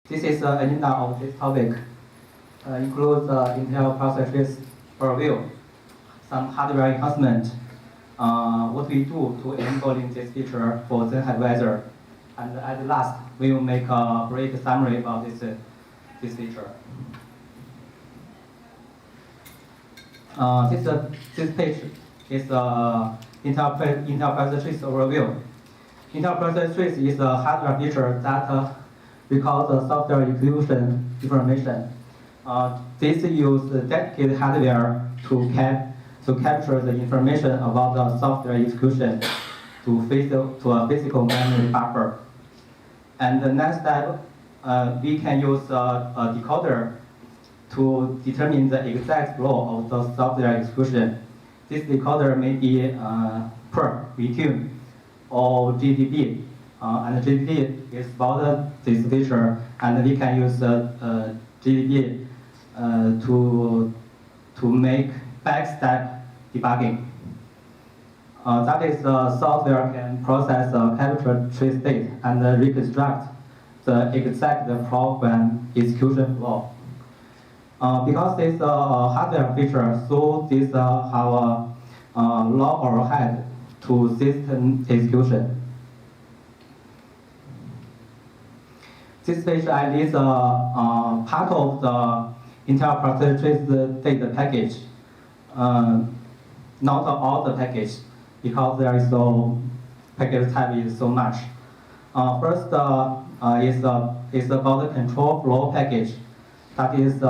This is the agenda of this topic. Includes Intel process trace overview, some hardware enhancement, what we do to enabling this feature for Xen Hypervisor, and at last we will make a brief summary about this feature. This page is Intel process trace overview. Intel process trace is a hardware feature that records the software execution information. This uses dedicated hardware to capture the information about the software execution to a physical memory buffer. And the next step, we can use a decoder to determine the exact flow of the software execution. This decoder may be per, VQ, or GDB. And GDB is about this feature, and we can use GDB to make backstep debugging. That is, the software can process the captured trace state and reconstruct the exact program execution flow. Because this is a hardware feature, so this have a log overhead to system execution. This page I list part of the Intel process trace data package, not all the package, because there is so package type is so much. First is about the control flow package. That is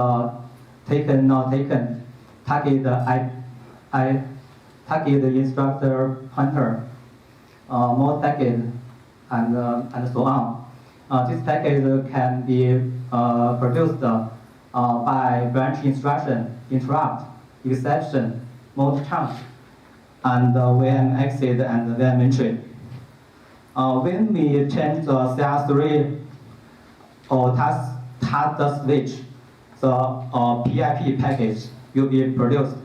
taken, not taken, target target instructor pointer, mode target, and so on. This package can be produced by branch instruction, interrupt, exception, mode chunk, and VM exit and VM entry. When we change the CR3 or task switch, the PIP package will be produced.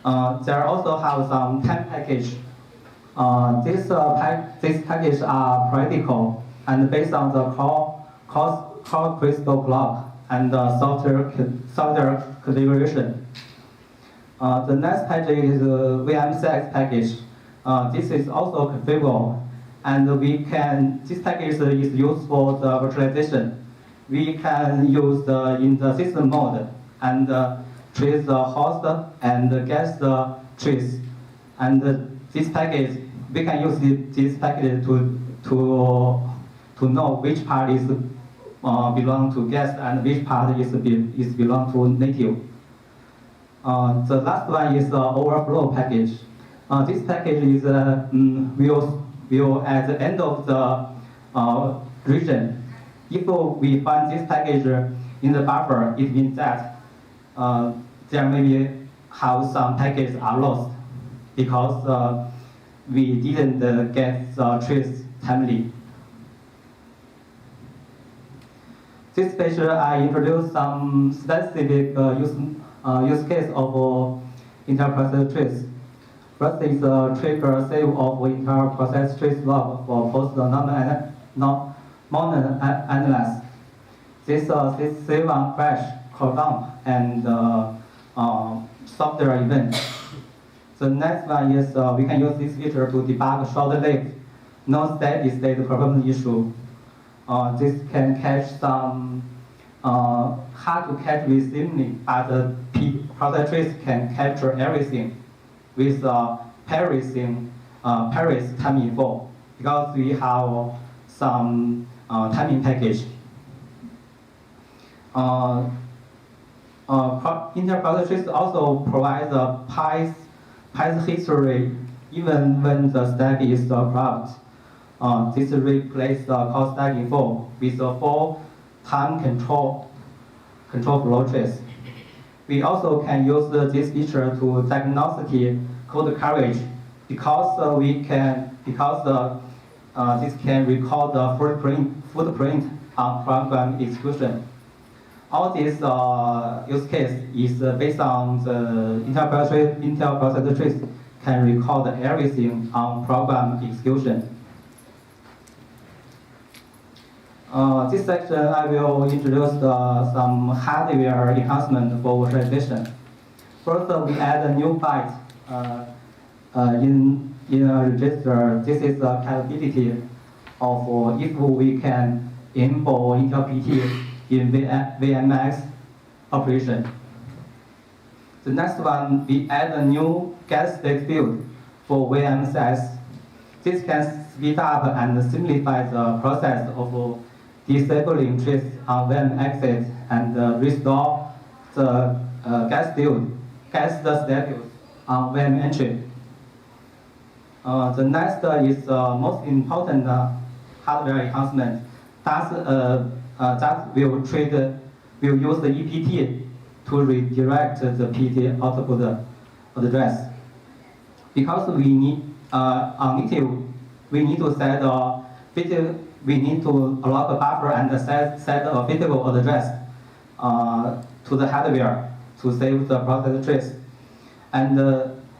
There also have some temp package. These packages are practical and based on the core crystal clock and the software configuration. The next package is the VMCX package. This is also configurable, and this package is used for the virtualization. We can use in the system mode and trace the host and guess the trace. And this package, we can use this package to know which part is belong to guest and which part is belong to native. The last one is the overflow package. This package is will at the end of the region. If we find this package in the buffer, it means that there maybe have some packages are lost because we didn't get the trace timely. This page I introduced some specific use case of Intel process trace. First is a trigger save of Intel process trace log for post modern analysis. This save on crash, call dump, and software event. The next one is we can use this feature to debug short-lived, no-steady-state problem issue. This can catch some hard to catch with simply, but the process trace can capture everything with Paris time info because we have some timing package. Intel process trace also provides a path history even when the stack is corrupt. This replaces the call stack info with a full time control flow trace. We also can use this feature to diagnose code coverage because this can record the footprint on program execution. All this use case is based on the Intel process trace can record everything on program execution. This section I will introduce some hardware enhancement for virtualization. First, we add a new byte in a register. This is the capability of if we can enable Intel PT in VMX operation. The next one, we add a new get state field for VMCS. This can speed up and simplify the process of disabling trace on VM exit and restore the get the status on VM entry. The next is the most important hardware enhancement. That will use the EPT to redirect the PT output address. Because we need on native, we need to set we need to allow the buffer and set a physical address to the hardware to save the process trace. And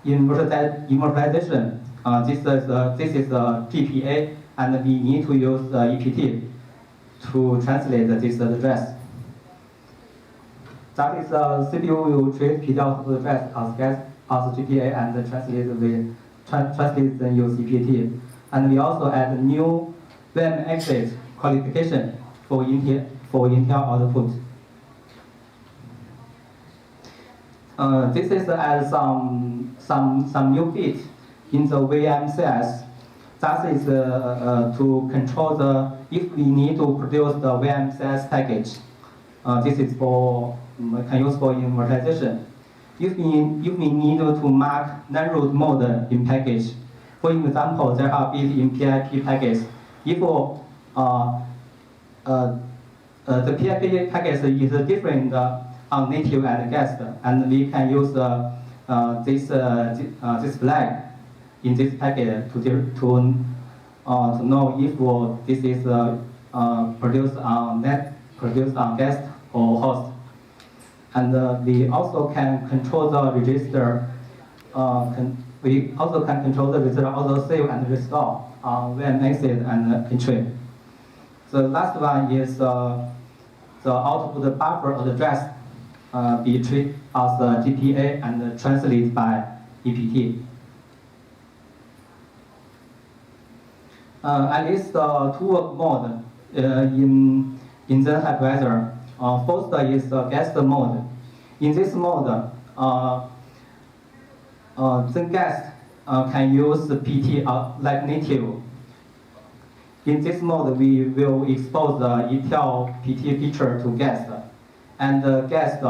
in virtualization, this is a GPA, and we need to use EPT to translate this address. That is CPU will treat PT output address as GPA and translate then use EPT. And we also add new VM exit qualification for Intel output. This is add some new bit in the VMCS. That is to control if we need to produce the VMCS package. This is can use for in virtualization. If we need to mark non-root mode in package, for example, there are bits in PIP package. If the PIP package is different on native and guest, and we can use this flag in this packet to know if this is produced on guest or host. And we also can control the register. We also can control the register auto save and restore when exit and entry. The last one is the output buffer address be treated as a GPA and translated by EPT. At least two mode in Xen Hypervisor. First is the guest mode. In this mode, the guest can use PT like native. In this mode, we will expose the Intel PT feature to guest, and the guest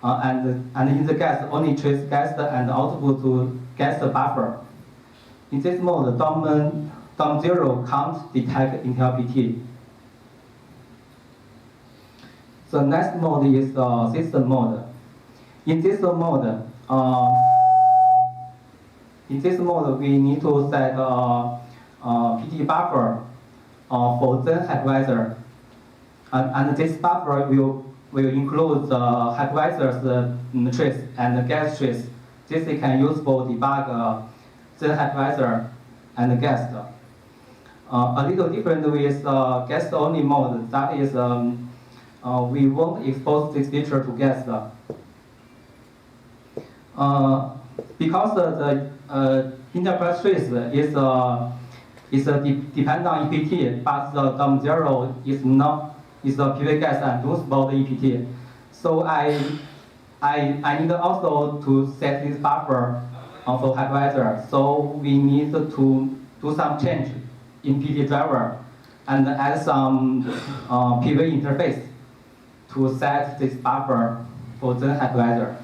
and in the guest only trace guest and output to guest buffer. In this mode, DOM0 can't detect Intel PT. The next mode is system mode. In this mode, we need to set PT buffer for Xen Hypervisor, and this buffer will include the hypervisor's trace and guest trace. This we can use for debug Xen Hypervisor and guest. A little different with guest only mode. That is, we won't expose this feature to guest. Because the enterprise trace is depend on EPT, but the DOM0 is a PV guest and don't support the EPT. So I need also to set this buffer for hypervisor. So we need to do some change in PT driver and add some PV interface to set this buffer for the hypervisor.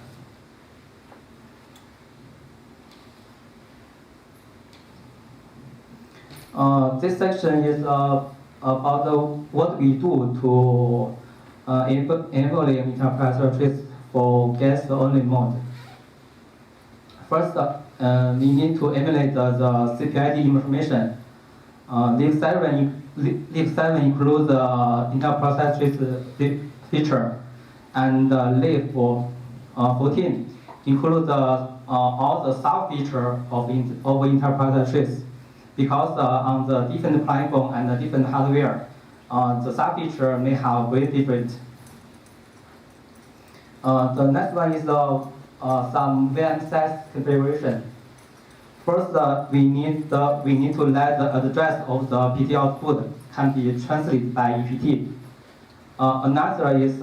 This section is about what we do to enable enterprise trace for guest-only mode. First, we need to emulate the CPID information. Lib7 includes the enterprise trace feature, and Lib14 includes all the sub-feature of enterprise trace. Because on the different platform and the different hardware, the sub-feature may have very different. The next one is some VM size configuration. First, we need to let the address of the PT output can be translated by EPT. Another is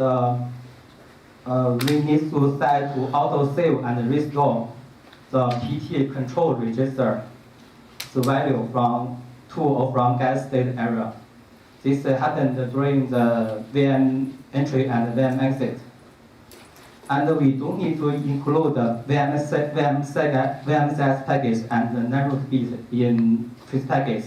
we need to set to auto save and restore the PT control register, the value from to or from get state area. This happened during the VM entry and VM exit. And we don't need to include the VMCS package and the network bit in trace package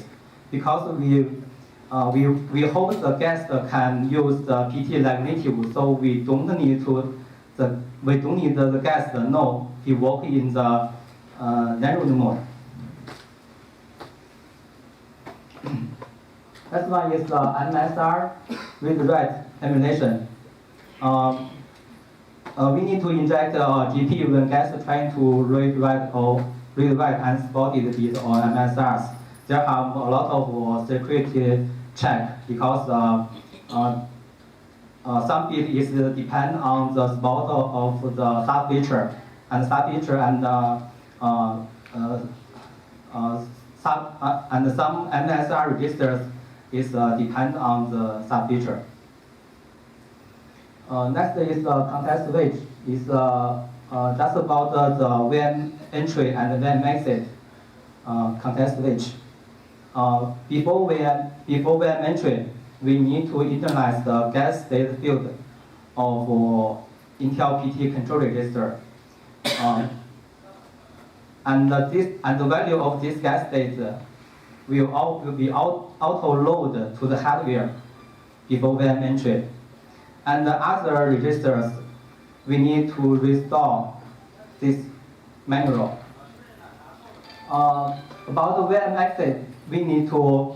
because we hope the guest can use the PT like native, so we don't need the guest know he work in the network mode. Next one is the MSR read-write emulation. We need to inject GPU when guests trying to read-write unspotted bits or MSRs. There are a lot of security check because some bit is depend on the spot of the sub-feature and some MSR registers is depend on the sub-feature. Next is the context switch. Is just about the VM entry and VM exit context switch. Before VM entry, we need to internalize the get state field of Intel PT control register. And the value of this get state will be auto load to the hardware before VM entry. And the other registers, we need to restore this manual. About the VM exit, we need to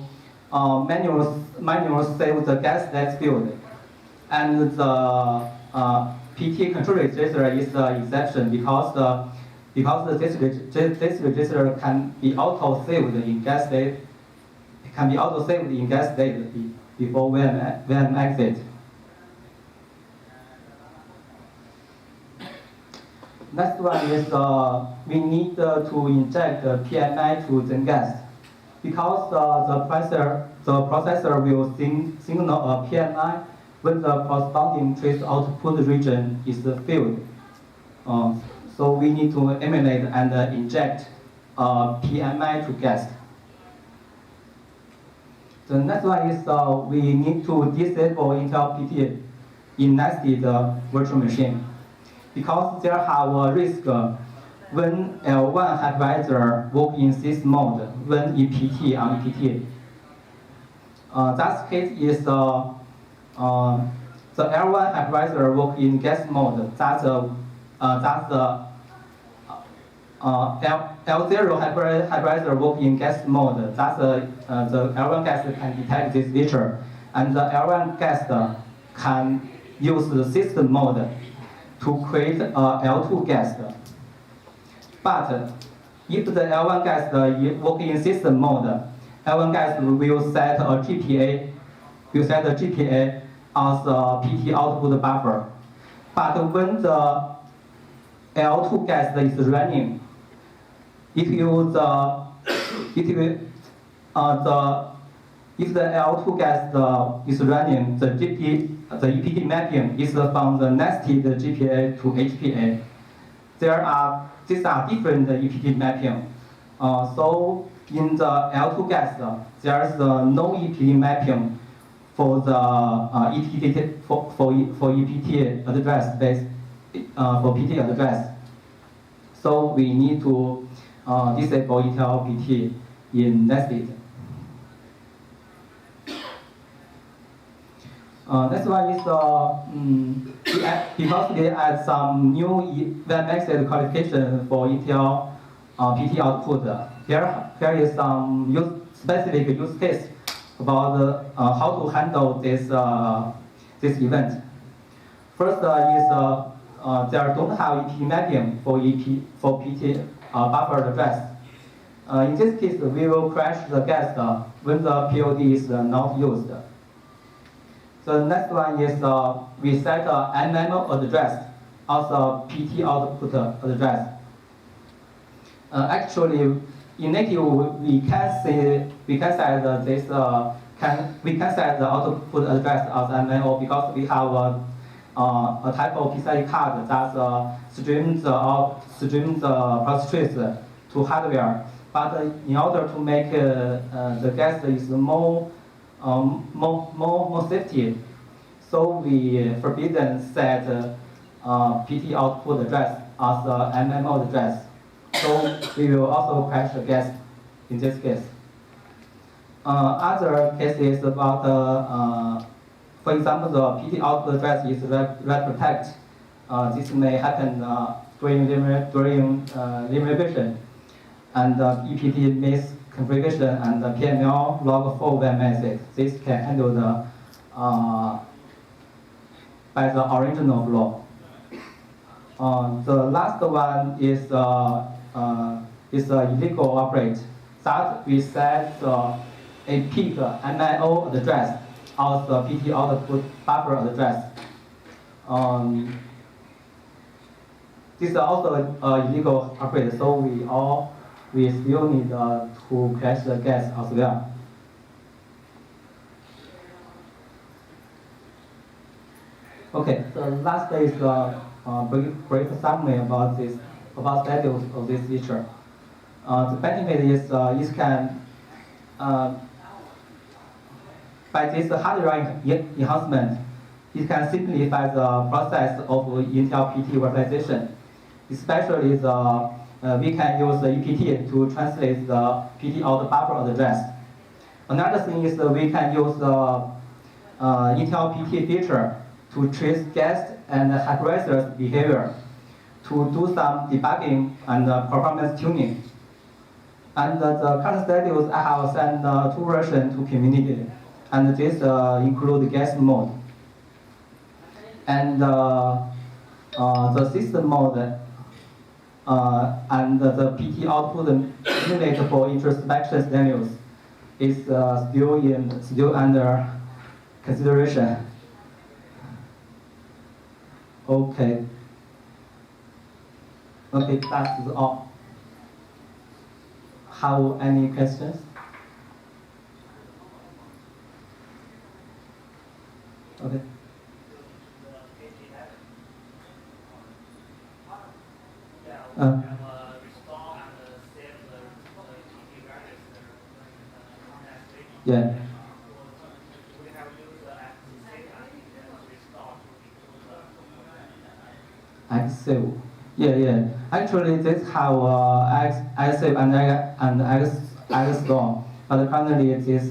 manual save the get state field. And the PT control register is the exception because this register can be auto saved in get state. It can be auto saved in get state before VM exit. Next one is we need to inject the PMI to the guest because the processor will signal a PMI when the corresponding trace output region is filled. So we need to emulate and inject PMI to guest. The next one is we need to disable Intel PT in nested virtual machine. Because there have a risk when L1 hypervisor work in sys mode when EPT on EPT. That case is the L1 hypervisor work in guest mode. That's the L0 hypervisor work in guest mode. That's the L1 guest can detect this feature, and the L1 guest can use the system mode to create a L2 guest. But if the L1 guest work in system mode, L1 guest will set a GPA, as a PT output buffer. But when the L2 guest is running, if the L2 guest is running, the EPT mapping is from the nested GPA to HPA. These are different EPT mapping. So in the L2 guest, there is no EPT mapping for the EPT for EPT address base for PT address. So we need to disable Intel PT in nested. Next one is because we add some new VM exit qualification for Intel PT output. Here is some specific use case about how to handle this event. First is there don't have EP mapping for PT buffer address. In this case, we will crash the guest when the POD is not used. The next one is we set a MMO address as a PT output address. Actually, in native we can set the output address as MMO because we have a type of PCI card that streams the process trace to hardware. But in order to make the guest is more safety, so we forbidden set PT output address as a MMO address. So we will also crash the guest in this case. Other cases about, for example, the PT output address is read protect. This may happen during limitation, and EPT misconfiguration and the PML log4 web message. This can handle the by the original flow. The last one is illegal operate. That we set a peak MIO address as the PT output buffer address. This is also illegal operate, so we still need to crash the guest as well. Okay, the last is brief summary about status of this feature. The benefit is it can by this hardware enhancement, it can simplify the process of Intel PT virtualization. Especially we can use the EPT to translate the PT out buffer address. Another thing is we can use the Intel PT feature to trace guest and hypervisor's behavior to do some debugging and performance tuning. And the current status, I have sent 2 versions to community, and this include guest mode. And the system mode and the PT output emulator for introspection scenarios is still under consideration. Okay. Okay, that's all. Have any questions? Okay. Yeah. XSave. Yeah. Actually, this have XSave and XStore, but currently this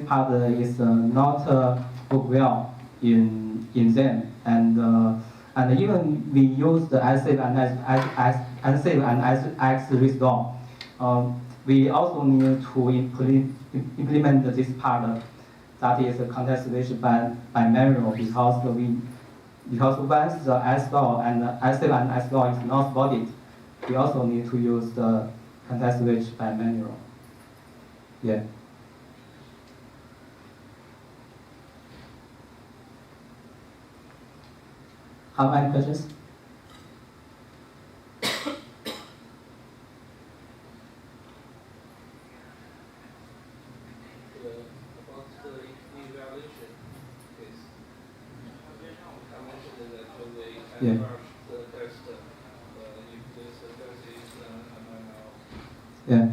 part is not work well in Xen, and even we use the XSave and XRestore. We also need to implement this part that is context switch by manual because once the XStore and XSave and XStore is not supported, we also need to use the context switch by manual. Yeah. Have any questions? Yeah. Yeah.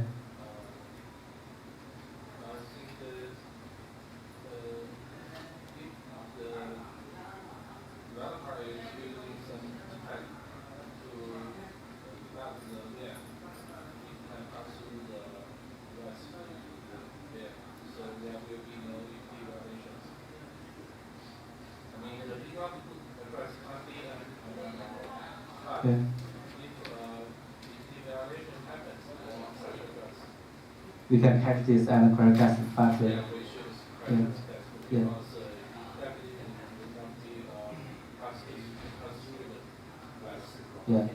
Yeah. We can catch this and correct that faster. Yeah. Yeah.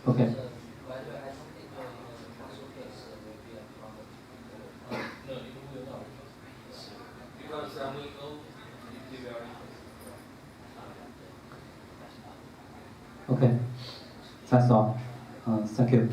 Okay. Okay, that's all. Thank you.